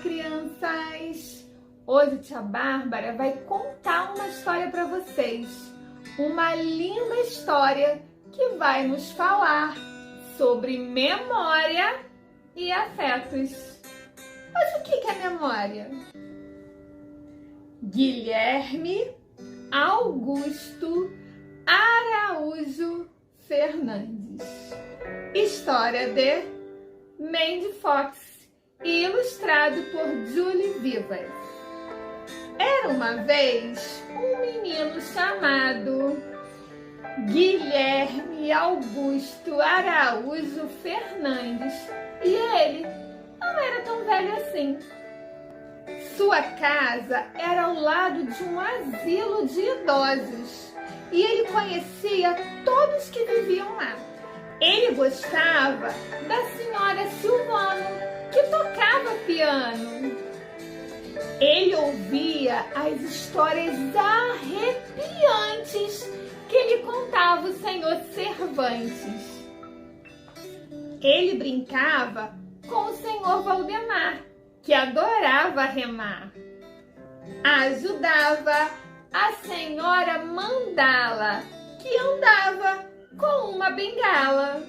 crianças! Hoje tia Bárbara vai contar uma história para vocês. Uma linda história que vai nos falar sobre memória e afetos. Mas o que é memória? Guilherme Augusto Araújo Fernandes. História de Mandy Fox e ilustrado por Julie Vivas. Era uma vez um menino chamado Guilherme Augusto Araújo Fernandes e ele não era tão velho assim. Sua casa era ao lado de um asilo de idosos e ele conhecia todos que viviam lá. Ele gostava da senhora Silvano, que tocava piano. Ele ouvia as histórias arrepiantes que lhe contava o senhor Cervantes. Ele brincava com o senhor Valdemar, que adorava remar. Ajudava a senhora Mandala, que andava com uma bengala.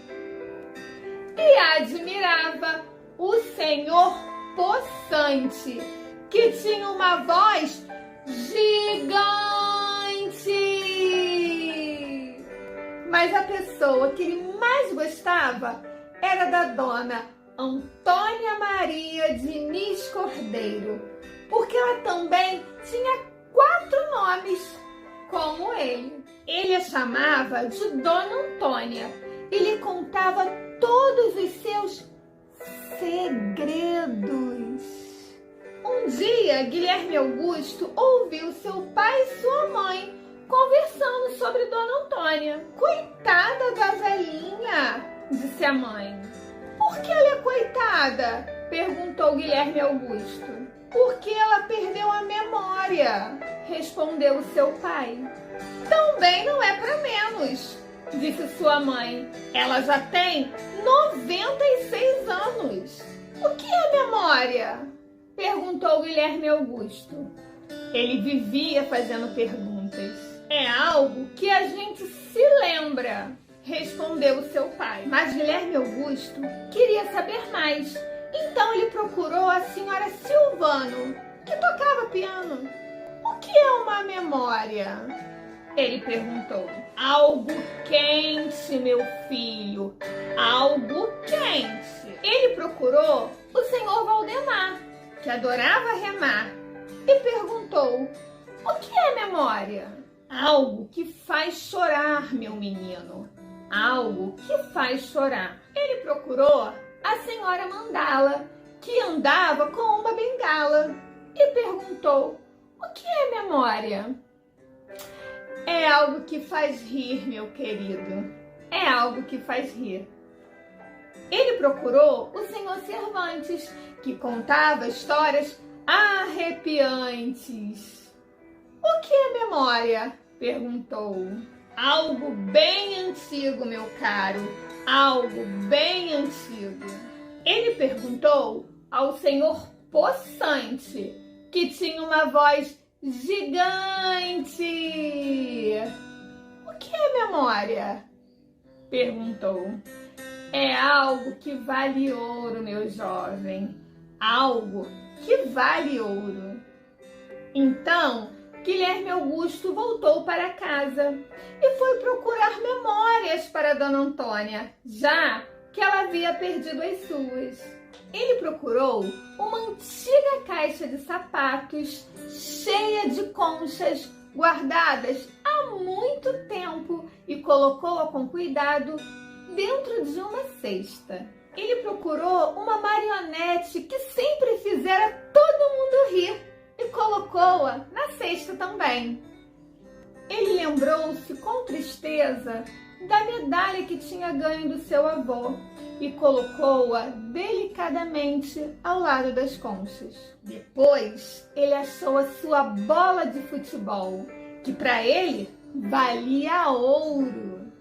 E admirava o senhor Poçante, que tinha uma voz gigante. Mas a pessoa que ele mais gostava era da dona Antônia Maria Diniz Cordeiro, porque ela também tinha 4 nomes, como ele. Ele a chamava de Dona Antônia e lhe contava todos os seus segredos. Um dia, Guilherme Augusto ouviu seu pai e sua mãe conversando sobre Dona Antônia. Coitada da velhinha, disse a mãe. Por que ela é coitada? Perguntou Guilherme Augusto. Porque ela perdeu a memória, respondeu seu pai. Também não é para menos, disse sua mãe. Ela já tem 96 anos. O que é memória? Perguntou Guilherme Augusto. Ele vivia fazendo perguntas. É algo que a gente se lembra, respondeu seu pai. Mas Guilherme Augusto queria saber mais. Então ele procurou a senhora Silvano, que tocava piano. O que é uma memória? Ele perguntou. Algo quente, meu filho. Algo quente. Ele procurou o senhor Valdemar, que adorava remar, e perguntou. O que é memória? Algo que faz chorar, meu menino. Algo que faz chorar. Ele procurou a senhora Mandala, que andava com uma bengala, e perguntou. O que é memória? É algo que faz rir, meu querido. É algo que faz rir. Ele procurou o senhor Cervantes, que contava histórias arrepiantes. O que é memória? Perguntou. Algo bem antigo, meu caro. Algo bem antigo. Ele perguntou ao senhor Poçante, que tinha uma voz gigante. O que é memória? Perguntou. É algo que vale ouro, meu jovem. Algo que vale ouro. Então, Guilherme Augusto voltou para casa e foi procurar memórias para Dona Antônia, já que ela havia perdido as suas. Ele procurou uma antiga caixa de sapatos cheia de conchas guardadas há muito tempo e colocou-a com cuidado dentro de uma cesta. Ele procurou uma marionete que sempre fizera todo mundo rir e colocou-a na cesta também. Ele lembrou-se com tristeza da medalha que tinha ganho do seu avô e colocou-a delicadamente ao lado das conchas. Depois, ele achou a sua bola de futebol, que para ele valia ouro.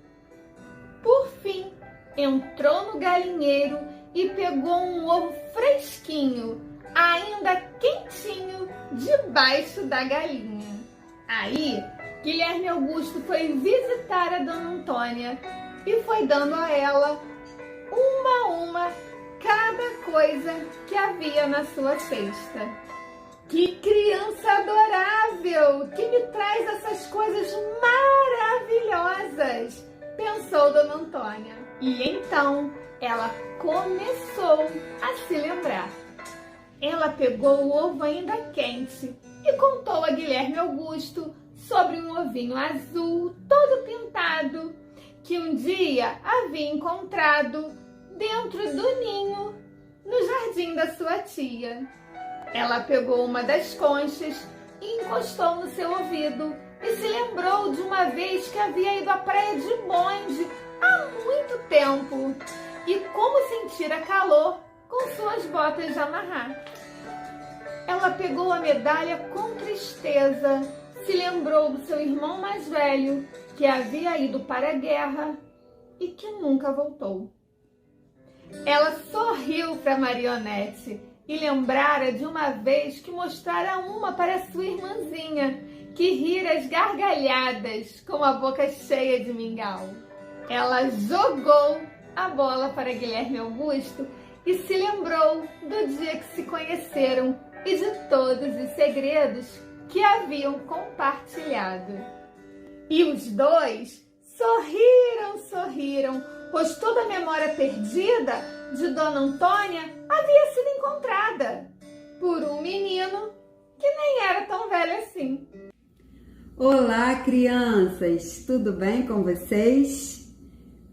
Por fim, entrou no galinheiro e pegou um ovo fresquinho, ainda quentinho, debaixo da galinha. Aí, Guilherme Augusto foi visitar a Dona Antônia e foi dando a ela uma a uma cada coisa que havia na sua cesta. Que criança adorável, que me traz essas coisas maravilhosas, pensou Dona Antônia. E então ela começou a se lembrar. Ela pegou o ovo ainda quente e contou a Guilherme Augusto sobre um ovinho azul, todo pintado, que um dia havia encontrado dentro do ninho no jardim da sua tia. Ela pegou uma das conchas e encostou no seu ouvido e se lembrou de uma vez que havia ido à praia de bonde há muito tempo e como sentira calor com suas botas de amarrar. Ela pegou a medalha com tristeza, se lembrou do seu irmão mais velho que havia ido para a guerra e que nunca voltou. Ela sorriu para a marionete e lembrara de uma vez que mostrara uma para sua irmãzinha, que rira às gargalhadas com a boca cheia de mingau. Ela jogou a bola para Guilherme Augusto e se lembrou do dia que se conheceram e de todos os segredos que haviam compartilhado. E os dois sorriram, pois toda a memória perdida de Dona Antônia havia sido encontrada por um menino que nem era tão velho assim. Olá, crianças! Tudo bem com vocês?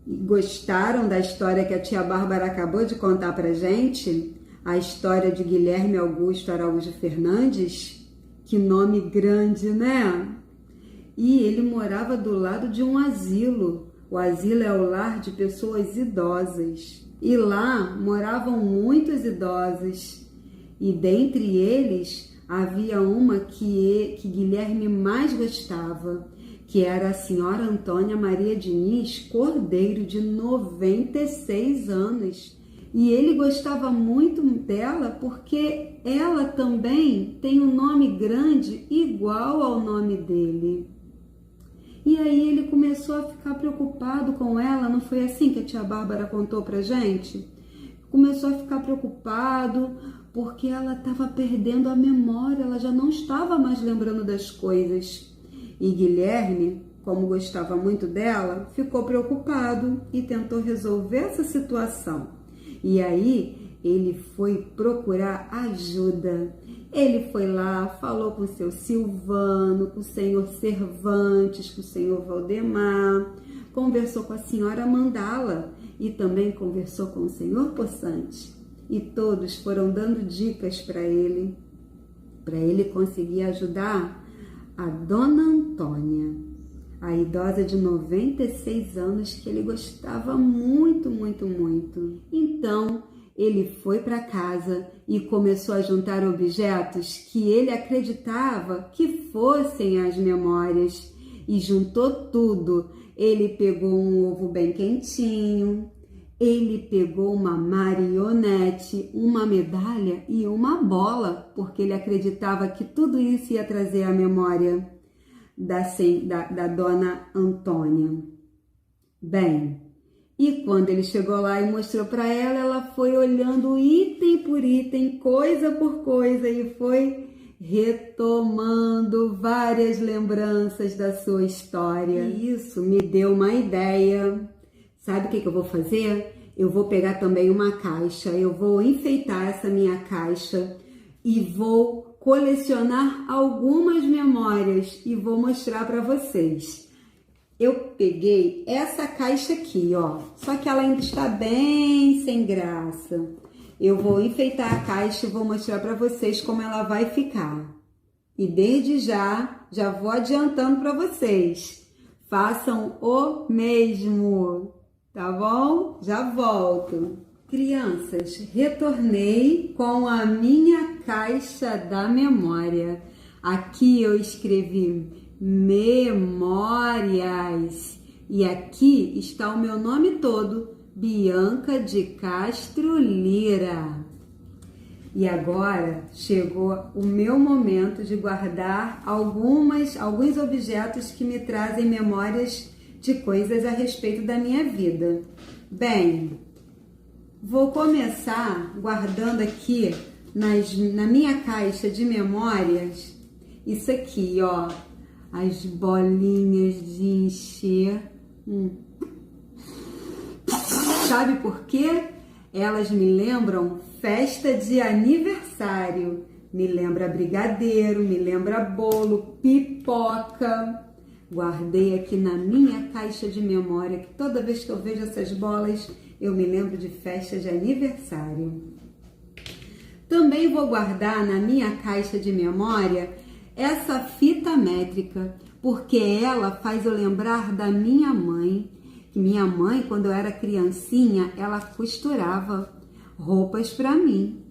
Gostaram da história que a tia Bárbara acabou de contar pra gente? A história de Guilherme Augusto Araújo Fernandes? Que nome grande, né? E ele morava do lado de um asilo. O asilo é o lar de pessoas idosas. E lá moravam muitos idosos. E dentre eles havia uma que Guilherme mais gostava, que era a senhora Antônia Maria Diniz Cordeiro, de 96 anos. E ele gostava muito dela porque ela também tem um nome grande igual ao nome dele. E aí ele começou a ficar preocupado com ela, não foi assim que a tia Bárbara contou pra gente? Começou a ficar preocupado porque ela estava perdendo a memória, ela já não estava mais lembrando das coisas. E Guilherme, como gostava muito dela, ficou preocupado e tentou resolver essa situação. E aí ele foi procurar ajuda. Ele foi lá, falou com o seu Silvano, com o senhor Cervantes, com o senhor Valdemar, conversou com a senhora Mandala e também conversou com o senhor Poçante. E todos foram dando dicas para ele conseguir ajudar a Dona Antônia, a idosa de 96 anos que ele gostava muito, muito, muito. Então, ele foi para casa e começou a juntar objetos que ele acreditava que fossem as memórias. E juntou tudo. Ele pegou um ovo bem quentinho, ele pegou uma marionete, uma medalha e uma bola, porque ele acreditava que tudo isso ia trazer a memória da Dona Antônia. Bem, e quando ele chegou lá e mostrou para ela, ela foi olhando item por item, coisa por coisa e foi retomando várias lembranças da sua história. E isso me deu uma ideia. Sabe o que eu vou fazer? Eu vou pegar também uma caixa, eu vou enfeitar essa minha caixa e vou colecionar algumas memórias e vou mostrar para vocês. Eu peguei essa caixa aqui, ó, só que ela ainda está bem sem graça. Eu vou enfeitar a caixa e vou mostrar para vocês como ela vai ficar. E desde já vou adiantando para vocês. Façam o mesmo, tá bom? Já volto. Crianças, retornei com a minha caixa da memória. Aqui eu escrevi memórias. E aqui está o meu nome todo, Bianca de Castro Lira. E agora chegou o meu momento de guardar alguns objetos que me trazem memórias de coisas a respeito da minha vida. Bem, vou começar guardando aqui na minha caixa de memórias isso aqui, ó, as bolinhas de encher. Sabe por quê? Elas me lembram festa de aniversário, me lembra brigadeiro, me lembra bolo, pipoca. Guardei aqui na minha caixa de memória, que toda vez que eu vejo essas bolas, eu me lembro de festa de aniversário. Também vou guardar na minha caixa de memória essa fita métrica, porque ela faz eu lembrar da minha mãe. Que minha mãe, quando eu era criancinha, ela costurava roupas para mim.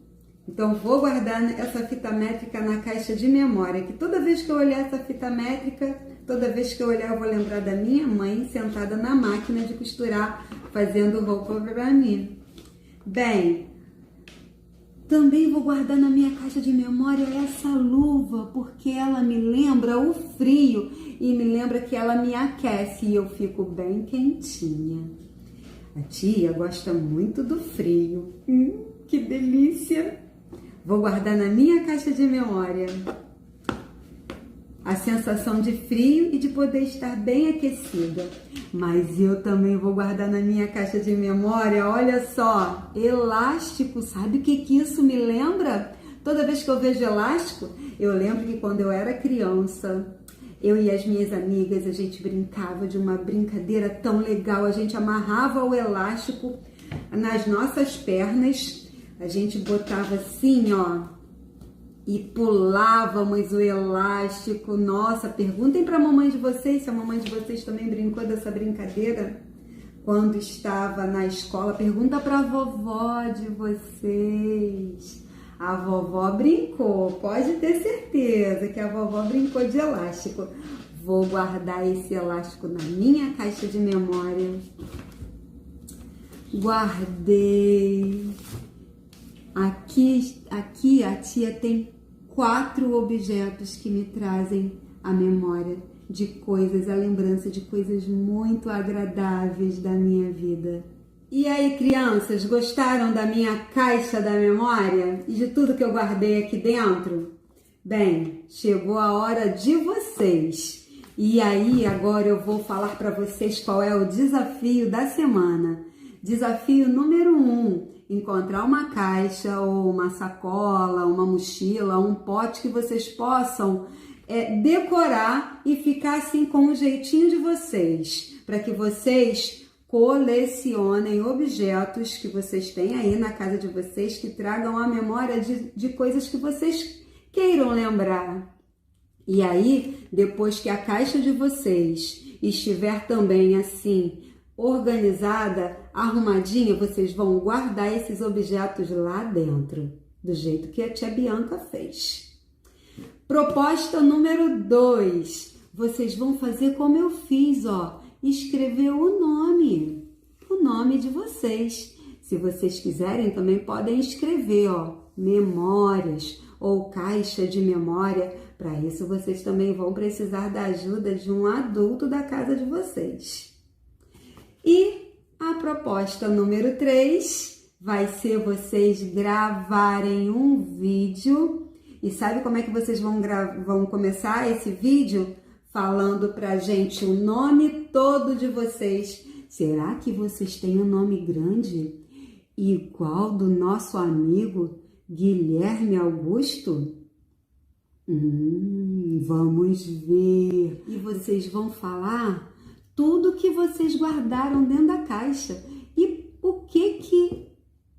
Então, vou guardar essa fita métrica na caixa de memória, que toda vez que eu olhar essa fita métrica, toda vez que eu olhar, eu vou lembrar da minha mãe sentada na máquina de costurar, fazendo roupa para mim. Bem, também vou guardar na minha caixa de memória essa luva, porque ela me lembra o frio e me lembra que ela me aquece e eu fico bem quentinha. A tia gosta muito do frio. Que delícia! Vou guardar na minha caixa de memória a sensação de frio e de poder estar bem aquecida. Mas eu também vou guardar na minha caixa de memória, olha só, elástico. Sabe o que isso me lembra? Toda vez que eu vejo elástico, eu lembro que quando eu era criança, eu e as minhas amigas, a gente brincava de uma brincadeira tão legal. A gente amarrava o elástico nas nossas pernas, a gente botava assim, ó, e pulávamos o elástico. Nossa, perguntem para a mamãe de vocês se a mamãe de vocês também brincou dessa brincadeira quando estava na escola. Pergunta para a vovó de vocês. A vovó brincou, pode ter certeza que a vovó brincou de elástico. Vou guardar esse elástico na minha caixa de memória. Guardei. Aqui a tia tem 4 objetos que me trazem a memória de coisas, a lembrança de coisas muito agradáveis da minha vida. E aí, crianças, gostaram da minha caixa da memória e de tudo que eu guardei aqui dentro? Bem, chegou a hora de vocês. E aí, agora eu vou falar para vocês qual é o desafio da semana. Desafio número 1. Encontrar uma caixa ou uma sacola, uma mochila, um pote que vocês possam decorar e ficar assim com o jeitinho de vocês, para que vocês colecionem objetos que vocês têm aí na casa de vocês que tragam a memória de coisas que vocês queiram lembrar. E aí, depois que a caixa de vocês estiver também assim organizada, arrumadinha, vocês vão guardar esses objetos lá dentro, do jeito que a tia Bianca fez. Proposta número 2. Vocês vão fazer como eu fiz, ó, escrever o nome de vocês. Se vocês quiserem, também podem escrever, ó, memórias ou caixa de memória. Para isso, vocês também vão precisar da ajuda de um adulto da casa de vocês. E a proposta número 3 vai ser vocês gravarem um vídeo. E sabe como é que vocês vão começar esse vídeo? Falando pra gente o nome todo de vocês. Será que vocês têm um nome grande? Igual do nosso amigo Guilherme Augusto? Vamos ver. E vocês vão falar tudo que vocês guardaram dentro da caixa. E o que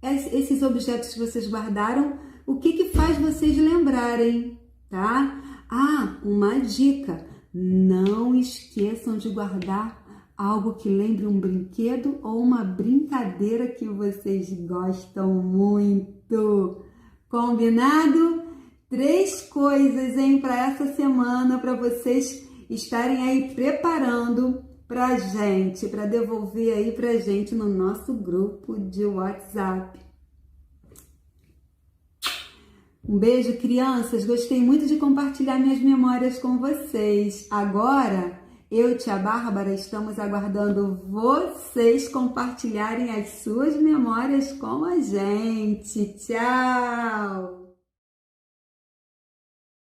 esses objetos que vocês guardaram, o que faz vocês lembrarem, tá? Ah, uma dica. Não esqueçam de guardar algo que lembre um brinquedo ou uma brincadeira que vocês gostam muito. Combinado? 3 coisas, hein, para essa semana, para vocês estarem aí preparando pra gente, para devolver aí pra gente no nosso grupo de WhatsApp. Um beijo, crianças. Gostei muito de compartilhar minhas memórias com vocês. Agora, eu e tia Bárbara estamos aguardando vocês compartilharem as suas memórias com a gente. Tchau!